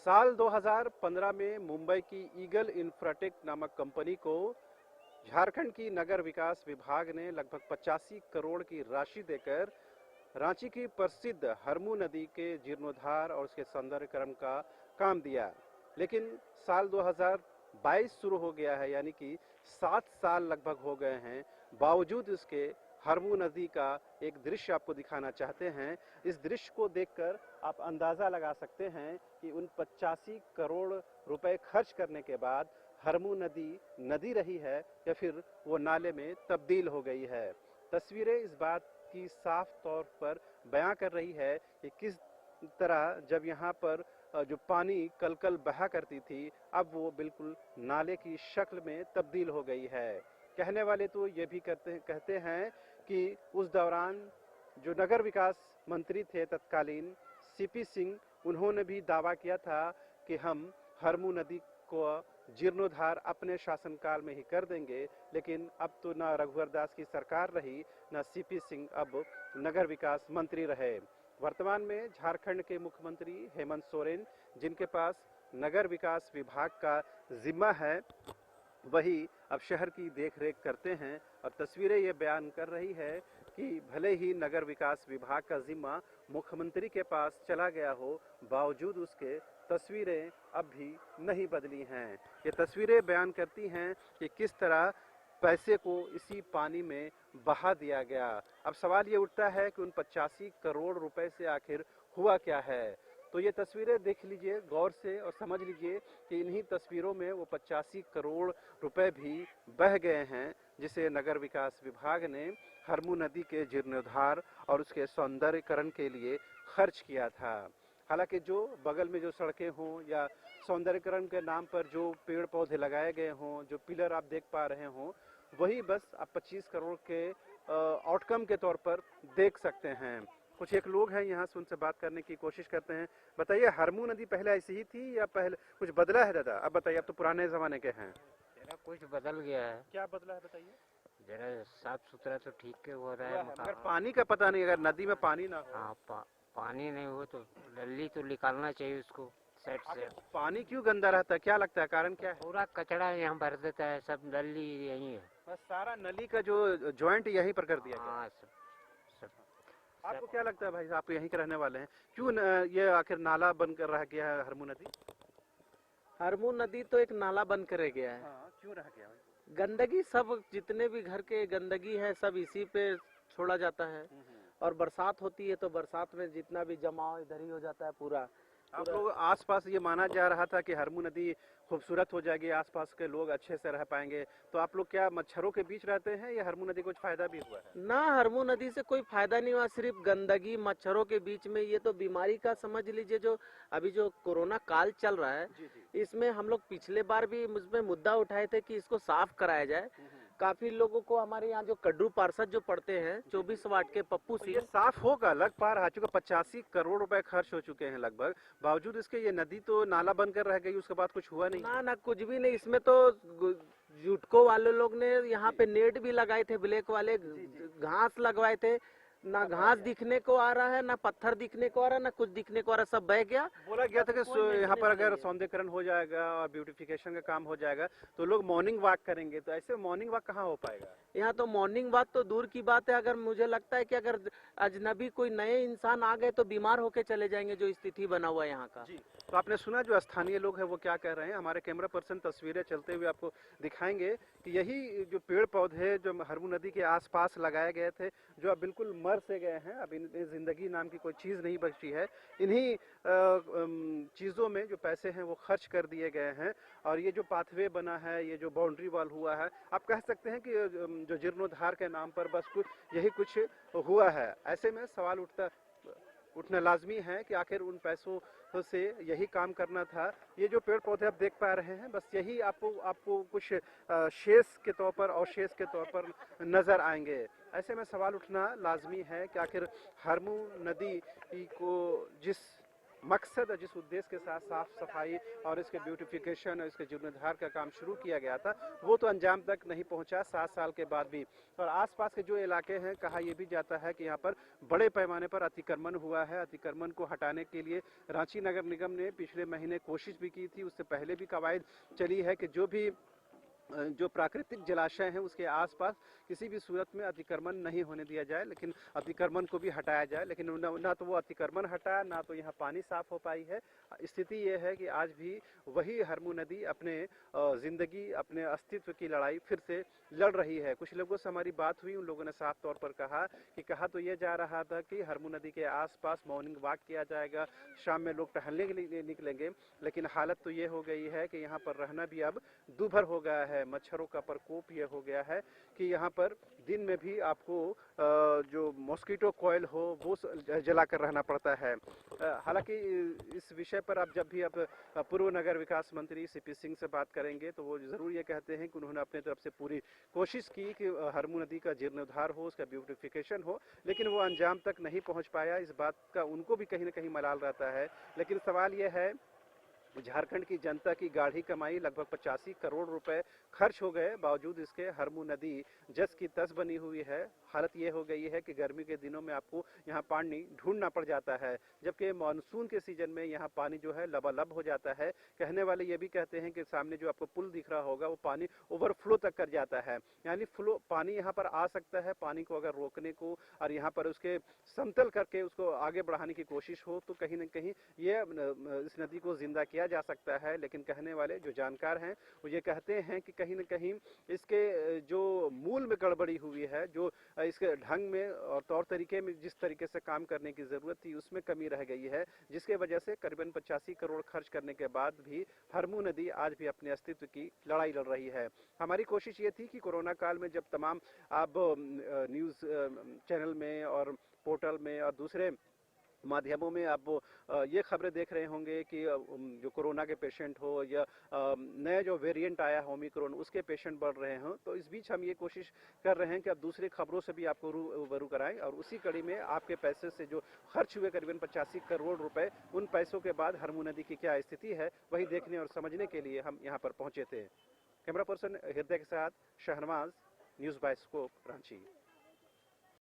साल 2015 में मुंबई की ईगल इंफ्राटेक नामक कंपनी को झारखंड की नगर विकास विभाग ने लगभग 85 करोड़ की राशि देकर रांची की प्रसिद्ध हरमू नदी के जीर्णोद्धार और उसके सौंदर्यीकरण का काम दिया। लेकिन साल 2022 शुरू हो गया है, यानी कि 7 साल लगभग हो गए हैं। बावजूद इसके हरमू नदी का एक दृश्य आपको दिखाना चाहते हैं। इस दृश्य को देखकर आप अंदाज़ा लगा सकते हैं कि उन 85 करोड़ रुपए खर्च करने के बाद हरमू नदी नदी रही है या फिर वो नाले में तब्दील हो गई है। तस्वीरें इस बात की साफ तौर पर बयां कर रही है कि किस तरह जब यहाँ पर जो पानी कल कल बहा करती थी, अब वो बिल्कुल नाले की शक्ल में तब्दील हो गई है। कहने वाले तो ये भी कहते हैं कि उस दौरान जो नगर विकास मंत्री थे तत्कालीन सीपी सिंह, उन्होंने भी दावा किया था कि हम हरमू नदी को जीर्णोद्धार अपने शासनकाल में ही कर देंगे। लेकिन अब तो ना रघुवर दास की सरकार रही, ना सीपी सिंह अब नगर विकास मंत्री रहे। वर्तमान में झारखंड के मुख्यमंत्री हेमंत सोरेन, जिनके पास नगर विकास विभाग का जिम्मा है, वही अब शहर की देखरेख करते हैं। और तस्वीरें ये बयान कर रही है कि भले ही नगर विकास विभाग का जिम्मा मुख्यमंत्री के पास चला गया हो, बावजूद उसके तस्वीरें अब भी नहीं बदली हैं। ये तस्वीरें बयान करती हैं कि किस तरह पैसे को इसी पानी में बहा दिया गया। अब सवाल ये उठता है कि उन 85 करोड़ रुपए से आखिर हुआ क्या है। तो ये तस्वीरें देख लीजिए गौर से और समझ लीजिए कि इन्हीं तस्वीरों में वो 85 करोड़ रुपए भी बह गए हैं, जिसे नगर विकास विभाग ने हरमू नदी के जीर्णोद्धार और उसके सौंदर्यीकरण के लिए खर्च किया था। हालांकि जो बगल में जो सड़कें हों या सौंदर्यीकरण के नाम पर जो पेड़ पौधे लगाए गए हों, जो पिलर आप देख पा रहे हों, वही बस आप 25 करोड़ के आउटकम के तौर पर देख सकते हैं। कुछ एक लोग हैं यहाँ से, उनसे बात करने की कोशिश करते हैं। बताइए, हरमू नदी पहले ऐसी ही थी या पहले कुछ बदला है? दादा अब बताइए, अब तो पुराने जमाने के हैं। जरा कुछ बदल गया है। क्या बदला है बताइए? जरा साफ सुथरा तो ठीक हो रहा है मगर पानी का पता नहीं, अगर नदी में पानी ना हो। हाँ, पानी नहीं हो तो नली तो निकालना चाहिए उसको सेट से। पानी क्यों गंदा रहता है, क्या लगता है कारण क्या है? पूरा कचरा यहाँ भर देता है, सब नली यही है। बस सारा नली का जो जॉइंट यहीं पर कर दिया गया। हाँ, सब आपको क्या लगता है भाई, आप यहीं के रहने वाले हैं, क्यों ये आखिर नाला बनकर रह गया है हरमू नदी? हरमू नदी तो एक नाला बन कर रह गया है। हाँ, क्यों रह गया भाई? गंदगी सब जितने भी घर के गंदगी है सब इसी पे छोड़ा जाता है। और बरसात होती है तो बरसात में जितना भी जमाव इधर ही हो जाता है पूरा। आप लोग आसपास ये माना जा रहा था कि हरमू नदी खूबसूरत हो जाएगी, आसपास के लोग अच्छे से रह पाएंगे, तो आप लोग क्या मच्छरों के बीच रहते हैं या हरमू नदी कुछ फायदा भी हुआ है? ना, हरमू नदी से कोई फायदा नहीं हुआ, सिर्फ गंदगी मच्छरों के बीच में। ये तो बीमारी का समझ लीजिए, जो अभी जो कोरोना काल चल रहा है, जी जी। इसमें हम लोग पिछले बार भी उसमें मुद्दा उठाए थे कि इसको साफ कराया जाए। काफी लोगों को हमारे यहाँ जो कड्डू पार्षद जो पढ़ते हैं 24 वार्ड के पप्पू ये सिंह, साफ होगा, लग पा रहा, चूंकि 85 करोड़ रुपए खर्च हो चुके हैं लगभग, बावजूद इसके ये नदी तो नाला बनकर रह गई, उसके बाद कुछ हुआ नहीं। ना कुछ भी नहीं। इसमें तो जुटको वाले लोग ने यहाँ पे नेट भी लगाए थे, ब्लैक वाले घास लगवाए थे। ना घास दिखने को आ रहा है, ना पत्थर दिखने को आ रहा है, ना कुछ दिखने को आ रहा है, सब बह गया। बोला गया था कि यहाँ पर अगर सौंदर्यीकरण हो जाएगा और ब्यूटिफिकेशन का काम हो जाएगा तो लोग मॉर्निंग वॉक करेंगे, तो ऐसे मॉर्निंग वॉक कहाँ हो पाएगा? यहाँ तो मॉर्निंग वॉक तो दूर की बात है। अगर मुझे लगता है कि अगर अजनबी कोई नए इंसान आ गए तो बीमार होके चले जाएंगे, जो स्थिति बना हुआ है यहाँ का। जी, तो आपने सुना जो स्थानीय लोग हैं वो क्या कह रहे हैं। हमारे कैमरा पर्सन तस्वीरें चलते हुए आपको दिखाएंगे कि यही जो पेड़ पौधे जो हरमू नदी के आसपास लगाए गए थे, जो अब बिल्कुल मर से गए हैं, अब इनमें जिंदगी नाम की कोई चीज़ नहीं बची है। इन्हीं चीज़ों में जो पैसे हैं वो खर्च कर दिए गए हैं। और ये जो पाथवे बना है, ये जो बाउंड्री वॉल हुआ है, आप कह सकते हैं कि जो जीर्णोद्धार के नाम पर बस कुछ यही कुछ हुआ है। ऐसे में सवाल उठना लाजमी है कि आखिर उन पैसों से यही काम करना था। ये जो पेड़ पौधे आप देख पा रहे हैं, बस यही आपको कुछ शेष के तौर पर, अवशेष के तौर पर नजर आएंगे। ऐसे में सवाल उठना लाजमी है कि आखिर हरमू नदी को जिस मकसद और जिस उद्देश्य के साथ साफ सफाई और इसके ब्यूटिफिकेशन और इसके जीर्णोद्धार का काम शुरू किया गया था, वो तो अंजाम तक नहीं पहुंचा 7 साल के बाद भी। और आसपास के जो इलाके हैं, कहा यह भी जाता है कि यहाँ पर बड़े पैमाने पर अतिक्रमण हुआ है। अतिक्रमण को हटाने के लिए रांची नगर निगम ने पिछले महीने कोशिश भी की थी, उससे पहले भी कवायद चली है कि जो प्राकृतिक जलाशय हैं उसके आसपास किसी भी सूरत में अतिक्रमण नहीं होने दिया जाए, लेकिन अतिक्रमण को भी हटाया जाए। लेकिन ना तो वो अतिक्रमण हटा, ना तो यहाँ पानी साफ हो पाई है। स्थिति ये है कि आज भी वही हरमू नदी अपने जिंदगी, अपने अस्तित्व की लड़ाई फिर से लड़ रही है। कुछ लोगों से हमारी बात हुई, उन लोगों ने साफ तौर पर कहा तो ये जा रहा था कि हरमू नदी के आसपास मॉर्निंग वॉक किया जाएगा, शाम में लोग टहलने के लिए निकलेंगे, लेकिन हालत तो ये हो गई है कि यहाँ पर रहना भी अब दूभर हो गया है। मच्छरों का प्रकोप ये हो गया है कि यहाँ पर दिन में भी आपको जो मॉस्किटो कॉइल हो वो जलाकर रहना पड़ता है। हालांकि इस विषय पर आप जब भी पूर्व नगर विकास मंत्री सीपी सिंह से बात करेंगे तो वो जरूर ये कहते हैं कि उन्होंने अपने तरफ से पूरी कोशिश की कि हरमू नदी का जीर्णोद्धार हो, उसका ब्यूटिफिकेशन हो, लेकिन वो अंजाम तक नहीं पहुंच पाया। इस बात का उनको भी कहीं ना कहीं मलाल रहता है। लेकिन सवाल यह है, झारखंड की जनता की गाढ़ी कमाई लगभग 85 करोड़ रुपए खर्च हो गए, बावजूद इसके हरमू नदी जस की तस बनी हुई है। हालत ये हो गई है कि गर्मी के दिनों में आपको यहाँ पानी ढूंढना पड़ जाता है, जबकि मानसून के सीजन में यहाँ पानी जो है लबालब हो जाता है। कहने वाले ये भी कहते हैं कि सामने जो आपको पुल दिख रहा होगा वो पानी ओवरफ्लो तक कर जाता है, यानी फ्लो पानी यहाँ पर आ सकता है। पानी को अगर रोकने को और यहाँ पर उसके समतल करके उसको आगे बढ़ाने की कोशिश हो तो कहीं न कहीं ये इस नदी को जिंदा किया जा सकता है। लेकिन कहने वाले जो जानकार हैं वो ये कहते हैं कि कहीं न कहीं इसके जो मूल में गड़बड़ी हुई है, जो इसके ढंग में और तौर तरीके में जिस तरीके से काम करने की जरूरत थी उसमें कमी रह गई है, जिसके वजह से करीबन 85 करोड़ खर्च करने के बाद भी हरमू नदी आज भी अपने अस्तित्व की लड़ाई लड़ रही है। हमारी कोशिश ये थी कि कोरोना काल में जब तमाम आप न्यूज़ चैनल में और पोर्टल में और दूसरे माध्यमों में आप ये खबरें देख रहे होंगे कि जो कोरोना के पेशेंट हो या नया जो वेरिएंट आया है ओमिक्रॉन, उसके पेशेंट बढ़ रहे हों, तो इस बीच हम ये कोशिश कर रहे हैं कि अब दूसरी खबरों से भी आपको रूबरू कराएं और उसी कड़ी में आपके पैसे से जो खर्च हुए करीबन 85 करोड़ रुपए, उन पैसों के बाद हरमू नदी की क्या स्थिति है वही देखने और समझने के लिए हम यहाँ पर पहुंचे थे। कैमरा पर्सन हृदय के साथ Shahnawaz, news bye scope, Ranchi.